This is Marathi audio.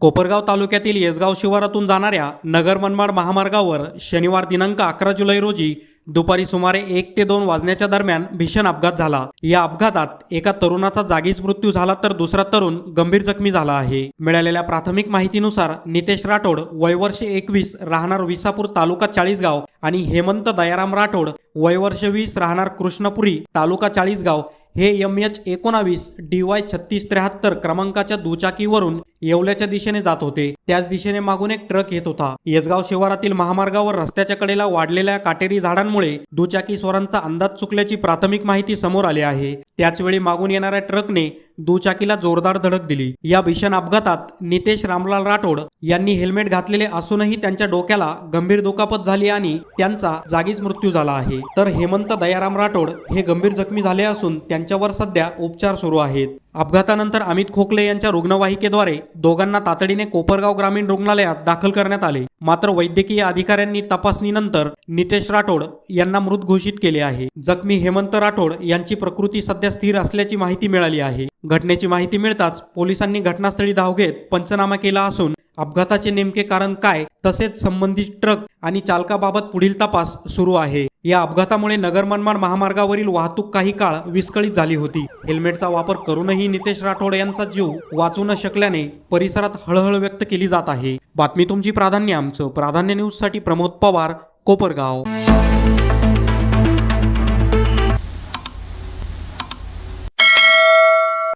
कोपरगाव तालुक्यातील येसगाव शिवारातून जाणाऱ्या नगर मनमाड महामार्गावर शनिवार दिनांक 11 जुलै रोजी दुपारी सुमारे 1 ते 2 वाजण्याच्या दरम्यान भीषण अपघात झाला। या अपघातात एका तरुणाचा जागीच मृत्यू झाला तर दुसरा तरुण गंभीर जखमी झाला आहे। मिळालेल्या प्राथमिक माहितीनुसार नितेश राठोड वय वर्ष 21 राहणार विसापूर तालुका चाळीसगाव आणि हेमंत दयाराम राठोड वय वर्ष 20 राहणार कृष्णपुरी तालुका चाळीसगाव हे MH19 DY 3673 क्रमांकाच्या दुचाकीवरून येवल्याच्या दिशेने जात होते। त्याच दिशेने मागून एक ट्रक येत होता। येसगाव शिवारातील महामार्गावर रस्त्याच्या कडेला वाढलेल्या काटेरी झाडांमुळे दुचाकी स्वारांचा अंदाज चुकल्याची प्राथमिक माहिती समोर आली आहे। त्याचवेळी मागून येणाऱ्या ट्रकने दुचाकीला जोरदार धडक दिली। या भीषण अपघातात नितेश रामलाल राठोड यांनी हेल्मेट घातलेले असूनही त्यांच्या डोक्याला गंभीर दुखापत झाली आणि त्यांचा जागीच मृत्यू झाला आहे। तर हेमंत दयाराम राठोड हे गंभीर जखमी झाले असून त्यांच्यावर सध्या उपचार सुरू आहेत। अपघातानंतर अमित खोकले यांच्या रुग्णवाहिकेद्वारे दोघांना तातडीने कोपरगाव ग्रामीण रुग्णालयात दाखल करण्यात आले। मात्र वैद्यकीय अधिकाऱ्यांनी तपासणीनंतर नितेश राठोड यांना मृत घोषित केले आहे। जखमी हेमंत राठोड यांची प्रकृती सध्या स्थिर असल्याची माहिती मिळाली आहे। घटनेची माहिती मिळताच पोलिसांनी घटनास्थळी धाव घेत पंचनामा केला असून अपघाताचे नेमके कारण काय तसेच संबंधित ट्रक आणि चालकाबाबत पुढील तपास सुरू आहे। या अपघातामुळे नगर मनमाड महामार्गावरील वाहतूक काही काळ विस्कळीत झाली होती। हेल्मेटचा वापर करूनही नितेश राठोड यांचा जीव वाचू न शकल्याने परिसरात हळहळ व्यक्त केली जात आहे। बातमी तुमची प्राधान्य आमचं। प्राधान्य न्यूज साठी प्रमोद पवार, कोपरगाव।